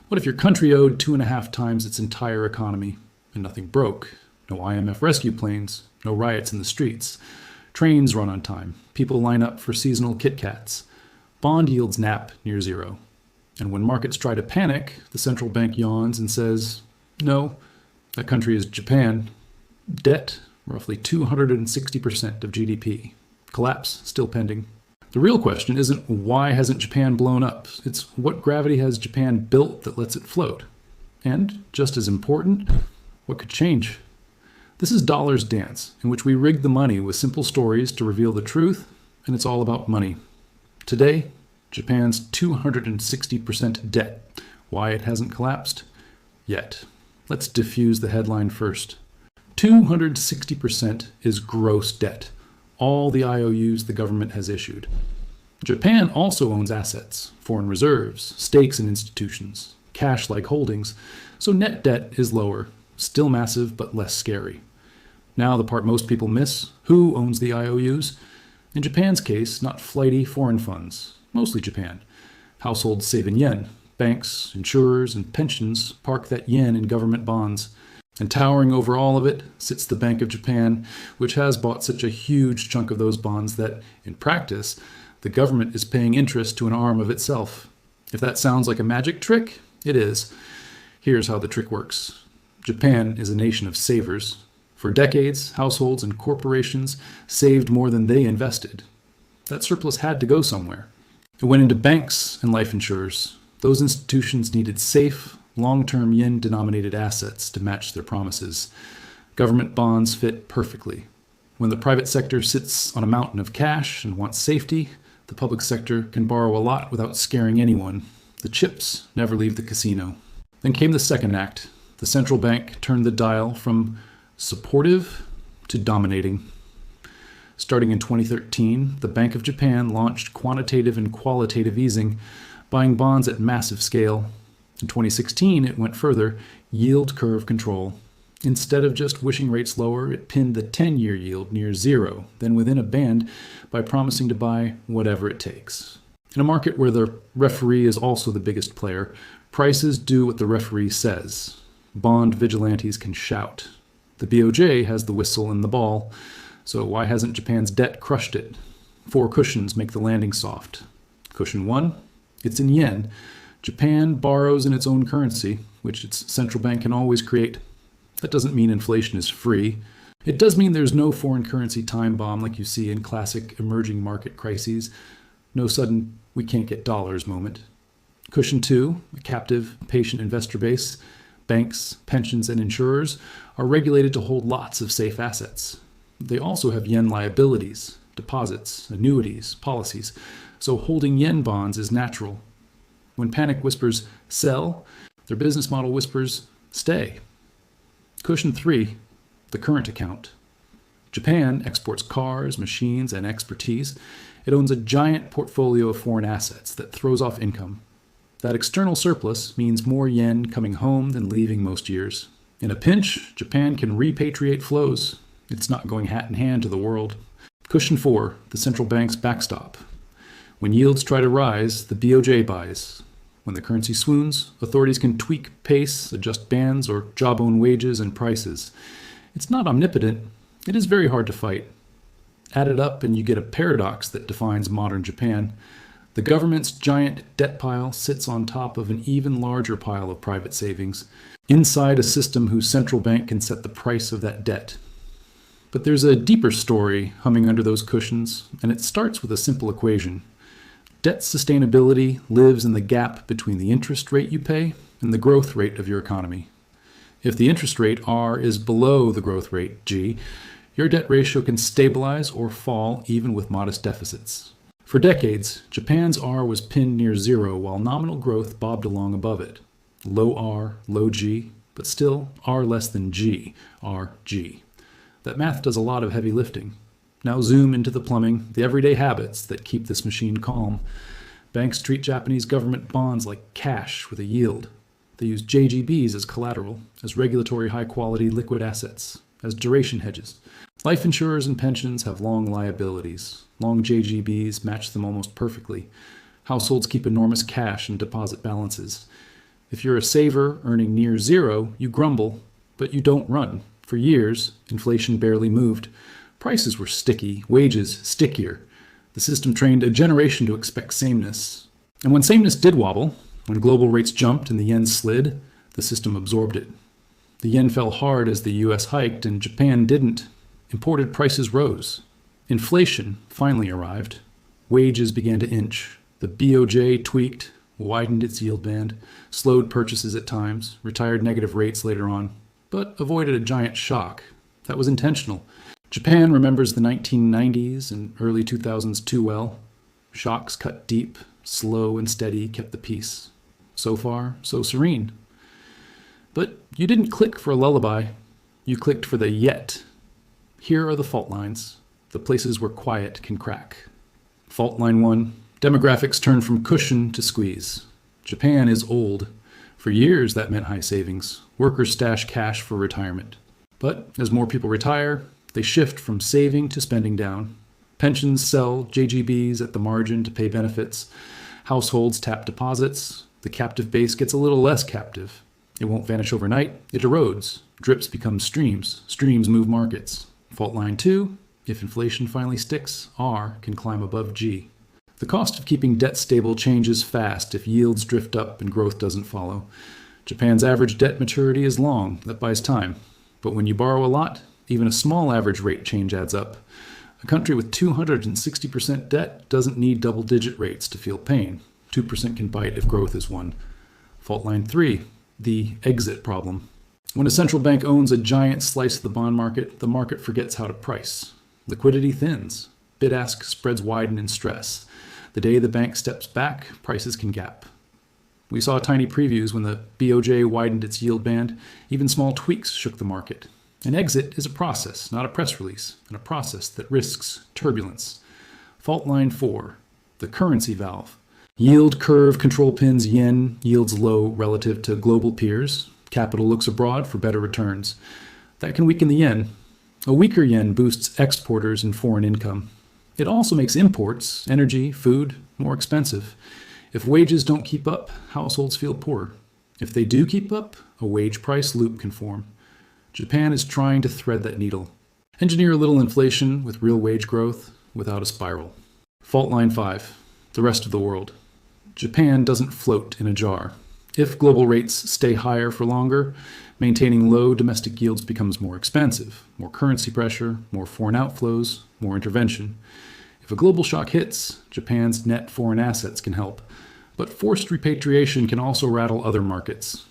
What if your country owed 2.5 times its entire economy and nothing broke? No IMF rescue planes, no riots in the streets. Trains run on time. People line up for seasonal Kit Kats. Bond yields nap near zero. And when markets try to panic, the central bank yawns and says, no, that country is Japan. Debt, roughly 260% of GDP. Collapse, still pending. The real question isn't why hasn't Japan blown up? It's what gravity has Japan built that lets it float? And, just as important, what could change? This is Dollar's Dance, in which we rig the money with simple stories to reveal the truth, and it's all about money. Today, Japan's 260% debt. Why it hasn't collapsed? Yet. Let's diffuse the headline first. 260% is gross debt. All the IOUs the government has issued. Japan also owns assets, foreign reserves, stakes in institutions, cash-like holdings, so net debt is lower, still massive but less scary. Now the part most people miss, who owns the IOUs? In Japan's case, not flighty foreign funds, mostly Japan. Households save in yen. Banks, insurers, and pensions park that yen in government bonds. And towering over all of it sits the Bank of Japan, which has bought such a huge chunk of those bonds that, in practice, the government is paying interest to an arm of itself. If that sounds like a magic trick, it is. Here's how the trick works. Japan is a nation of savers. For decades, households and corporations saved more than they invested. That surplus had to go somewhere. It went into banks and life insurers. Those institutions needed safe, long-term yen-denominated assets to match their promises. Government bonds fit perfectly. When the private sector sits on a mountain of cash and wants safety, the public sector can borrow a lot without scaring anyone. The chips never leave the casino. Then came the second act. The central bank turned the dial from supportive to dominating. Starting in 2013, the Bank of Japan launched quantitative and qualitative easing, buying bonds at massive scale. In 2016, it went further, yield curve control. Instead of just wishing rates lower, it pinned the 10-year yield near zero, then within a band by promising to buy whatever it takes. In a market where the referee is also the biggest player, prices do what the referee says. Bond vigilantes can shout. The BOJ has the whistle and the ball, so why hasn't Japan's debt crushed it? 4 cushions make the landing soft. Cushion 1, it's in yen. Japan borrows in its own currency, which its central bank can always create. That doesn't mean inflation is free. It does mean there's no foreign currency time bomb like you see in classic emerging market crises. No sudden we can't get dollars moment. Cushion 2, a captive, patient investor base. Banks, pensions, and insurers are regulated to hold lots of safe assets. They also have yen liabilities, deposits, annuities, policies, so holding yen bonds is natural. When panic whispers sell, their business model whispers stay. Cushion 3, the current account. Japan exports cars, machines, and expertise. It owns a giant portfolio of foreign assets that throws off income. That external surplus means more yen coming home than leaving most years. In a pinch, Japan can repatriate flows. It's not going hat in hand to the world. Cushion 4, the central bank's backstop. When yields try to rise, the BOJ buys. When the currency swoons, authorities can tweak pace, adjust bands, or jawbone wages and prices. It's not omnipotent. It is very hard to fight. Add it up and you get a paradox that defines modern Japan. The government's giant debt pile sits on top of an even larger pile of private savings, inside a system whose central bank can set the price of that debt. But there's a deeper story humming under those cushions, and it starts with a simple equation. Debt sustainability lives in the gap between the interest rate you pay and the growth rate of your economy. If the interest rate, R, is below the growth rate, G, your debt ratio can stabilize or fall even with modest deficits. For decades, Japan's R was pinned near zero while nominal growth bobbed along above it. Low R, low G, but still R less than G, R, G. That math does a lot of heavy lifting. Now zoom into the plumbing, the everyday habits that keep this machine calm. Banks treat Japanese government bonds like cash with a yield. They use JGBs as collateral, as regulatory high-quality liquid assets, as duration hedges. Life insurers and pensions have long liabilities. Long JGBs match them almost perfectly. Households keep enormous cash and deposit balances. If you're a saver earning near zero, you grumble, but you don't run. For years, inflation barely moved. Prices were sticky, wages stickier. The system trained a generation to expect sameness. And when sameness did wobble, when global rates jumped and the yen slid, the system absorbed it. The yen fell hard as the US hiked and Japan didn't. Imported prices rose. Inflation finally arrived. Wages began to inch. The BOJ tweaked, widened its yield band, slowed purchases at times, retired negative rates later on, but avoided a giant shock. That was intentional. Japan remembers the 1990s and early 2000s too well. Shocks cut deep, slow and steady, kept the peace. So far, so serene. But you didn't click for a lullaby. You clicked for the yet. Here are the fault lines, the places where quiet can crack. Fault line 1. Demographics turn from cushion to squeeze. Japan is old. For years, that meant high savings. Workers stash cash for retirement. But as more people retire, they shift from saving to spending down. Pensions sell JGBs at the margin to pay benefits. Households tap deposits. The captive base gets a little less captive. It won't vanish overnight. It erodes. Drips become streams. Streams move markets. Fault line 2. If inflation finally sticks, R can climb above G. The cost of keeping debt stable changes fast if yields drift up and growth doesn't follow. Japan's average debt maturity is long. That buys time. But when you borrow a lot, even a small average rate change adds up. A country with 260% debt doesn't need double-digit rates to feel pain. 2% can bite if growth is one. Fault line 3, the exit problem. When a central bank owns a giant slice of the bond market, the market forgets how to price. Liquidity thins. Bid-ask spreads widen in stress. The day the bank steps back, prices can gap. We saw tiny previews when the BOJ widened its yield band. Even small tweaks shook the market. An exit is a process, not a press release, and a process that risks turbulence. Fault line 4, the currency valve. Yield curve control pins yen yields low relative to global peers. Capital looks abroad for better returns. That can weaken the yen. A weaker yen boosts exporters and foreign income. It also makes imports, energy, food, more expensive. If wages don't keep up, households feel poorer. If they do keep up, a wage price loop can form. Japan is trying to thread that needle. Engineer a little inflation with real wage growth without a spiral. Fault line 5, the rest of the world. Japan doesn't float in a jar. If global rates stay higher for longer, maintaining low domestic yields becomes more expensive. More currency pressure, more foreign outflows, more intervention. If a global shock hits, Japan's net foreign assets can help. But forced repatriation can also rattle other markets.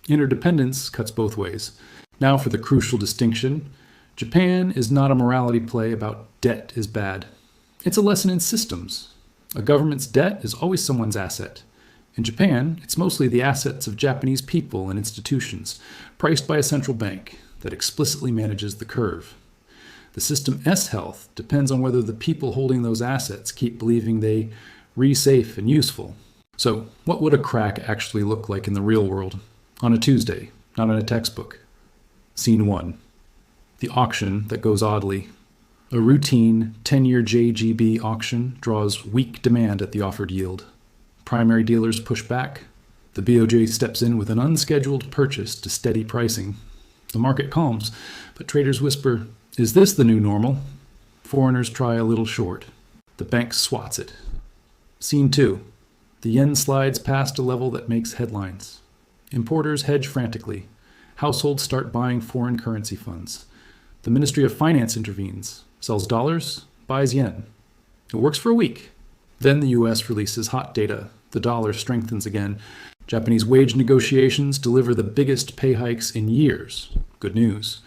Interdependence cuts both ways. Now for the crucial distinction. Japan is not a morality play about debt is bad. It's a lesson in systems. A government's debt is always someone's asset. In Japan, it's mostly the assets of Japanese people and institutions, priced by a central bank that explicitly manages the curve. The system's health depends on whether the people holding those assets keep believing they re-safe and useful. So, what would a crack actually look like in the real world? On a Tuesday, not in a textbook. Scene 1. The auction that goes oddly. A routine 10-year JGB auction draws weak demand at the offered yield. Primary dealers push back. The BOJ steps in with an unscheduled purchase to steady pricing. The market calms, but traders whisper, "Is this the new normal?" Foreigners try a little short. The bank swats it. Scene 2. The yen slides past a level that makes headlines. Importers hedge frantically. Households start buying foreign currency funds. The Ministry of Finance intervenes, sells dollars, buys yen. It works for a week. Then the US releases hot data. The dollar strengthens again. Japanese wage negotiations deliver the biggest pay hikes in years. Good news.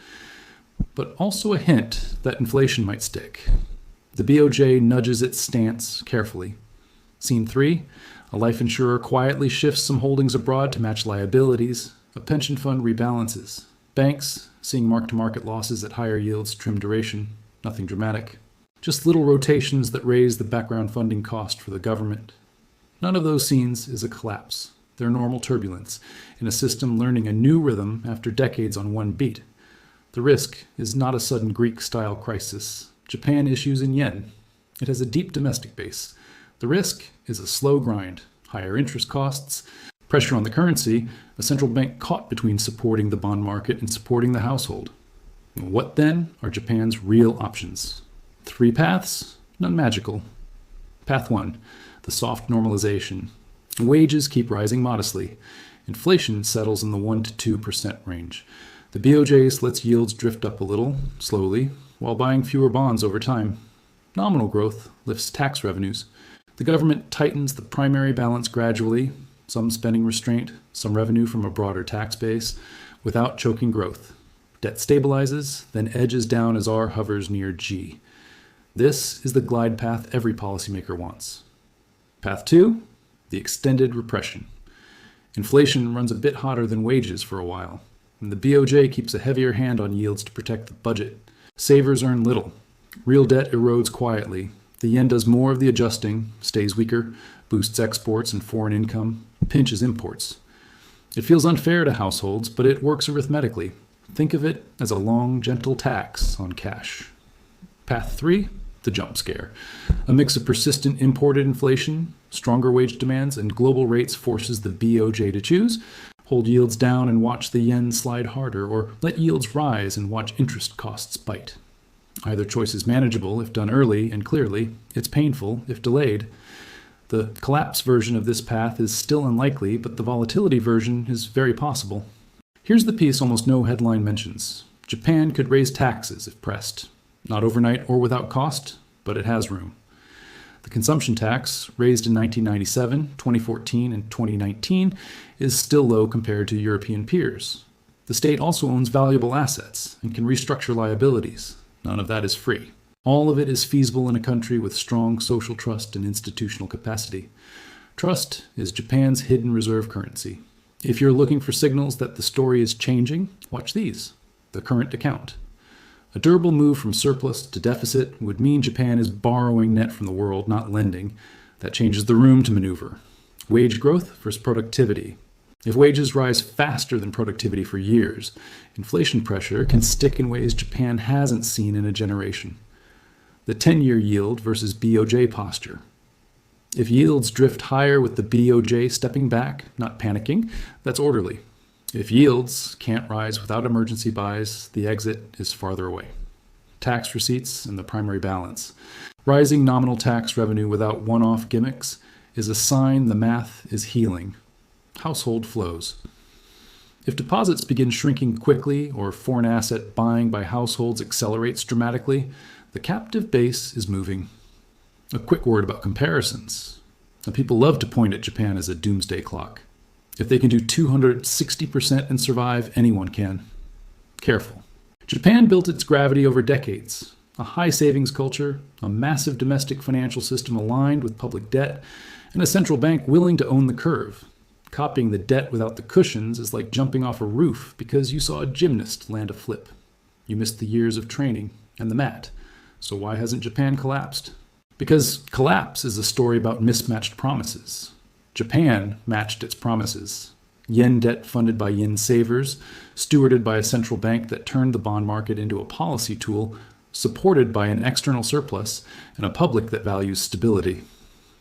But also a hint that inflation might stick. The BOJ nudges its stance carefully. Scene 3. A life insurer quietly shifts some holdings abroad to match liabilities. A pension fund rebalances. Banks, seeing mark-to-market losses at higher yields, trim duration. Nothing dramatic. Just little rotations that raise the background funding cost for the government. None of those scenes is a collapse. They're normal turbulence in a system learning a new rhythm after decades on one beat. The risk is not a sudden Greek-style crisis. Japan issues in yen. It has a deep domestic base. The risk is a slow grind, higher interest costs, Pressure on the currency, a central bank caught between supporting the bond market and supporting the household. What then are Japan's real options? 3 paths, none magical. Path 1, the soft normalization. Wages keep rising modestly. Inflation settles in the 1 to 2% range. The BOJ lets yields drift up a little, slowly, while buying fewer bonds over time. Nominal growth lifts tax revenues. The government tightens the primary balance gradually, some spending restraint, some revenue from a broader tax base, without choking growth. Debt stabilizes, then edges down as R hovers near G. This is the glide path every policymaker wants. Path 2, the extended repression. Inflation runs a bit hotter than wages for a while, and the BOJ keeps a heavier hand on yields to protect the budget. Savers earn little. Real debt erodes quietly. The yen does more of the adjusting, stays weaker, boosts exports and foreign income, pinches imports. It feels unfair to households, but it works arithmetically. Think of it as a long, gentle tax on cash. Path 3, the jump scare. A mix of persistent imported inflation, stronger wage demands, and global rates forces the BOJ to choose: hold yields down and watch the yen slide harder, or let yields rise and watch interest costs bite. Either choice is manageable if done early and clearly. It's painful if delayed. The collapse version of this path is still unlikely, but the volatility version is very possible. Here's the piece almost no headline mentions. Japan could raise taxes if pressed. Not overnight or without cost, but it has room. The consumption tax, raised in 1997, 2014, and 2019, is still low compared to European peers. The state also owns valuable assets and can restructure liabilities. None of that is free. All of it is feasible in a country with strong social trust and institutional capacity. Trust is Japan's hidden reserve currency. If you're looking for signals that the story is changing, watch these. The current account. A durable move from surplus to deficit would mean Japan is borrowing net from the world, not lending. That changes the room to maneuver. Wage growth versus productivity. If wages rise faster than productivity for years, inflation pressure can stick in ways Japan hasn't seen in a generation. The 10-year yield versus BOJ posture. If yields drift higher with the BOJ stepping back, not panicking, that's orderly. If yields can't rise without emergency buys, the exit is farther away. Tax receipts and the primary balance. Rising nominal tax revenue without one-off gimmicks is a sign the math is healing. Household flows. If deposits begin shrinking quickly or foreign asset buying by households accelerates dramatically, the captive base is moving. A quick word about comparisons. Now, people love to point at Japan as a doomsday clock. If they can do 260% and survive, anyone can. Careful. Japan built its gravity over decades. A high savings culture, a massive domestic financial system aligned with public debt, and a central bank willing to own the curve. Copying the debt without the cushions is like jumping off a roof because you saw a gymnast land a flip. You missed the years of training and the mat. So why hasn't Japan collapsed? Because collapse is a story about mismatched promises. Japan matched its promises. Yen debt funded by yen savers, stewarded by a central bank that turned the bond market into a policy tool, supported by an external surplus, and a public that values stability.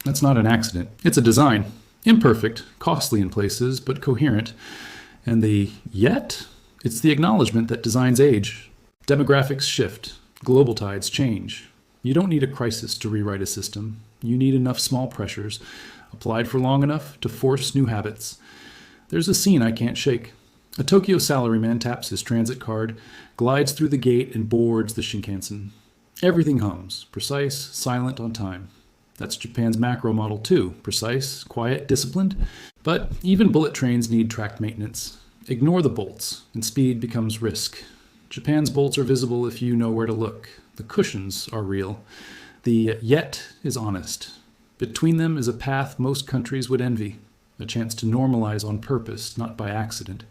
That's not an accident. It's a design. Imperfect, costly in places, but coherent. And the yet? It's the acknowledgement that designs age. Demographics shift. Global tides change. You don't need a crisis to rewrite a system. You need enough small pressures, applied for long enough to force new habits. There's a scene I can't shake. A Tokyo salaryman taps his transit card, glides through the gate, and boards the Shinkansen. Everything hums, precise, silent, on time. That's Japan's macro model too, precise, quiet, disciplined. But even bullet trains need track maintenance. Ignore the bolts, and speed becomes risk. Japan's bolts are visible if you know where to look. The cushions are real. The yet is honest. Between them is a path most countries would envy, a chance to normalize on purpose, not by accident.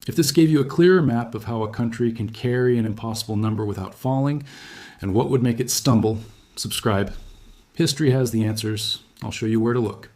If this gave you a clearer map of how a country can carry an impossible number without falling, and what would make it stumble, subscribe. History has the answers. I'll show you where to look.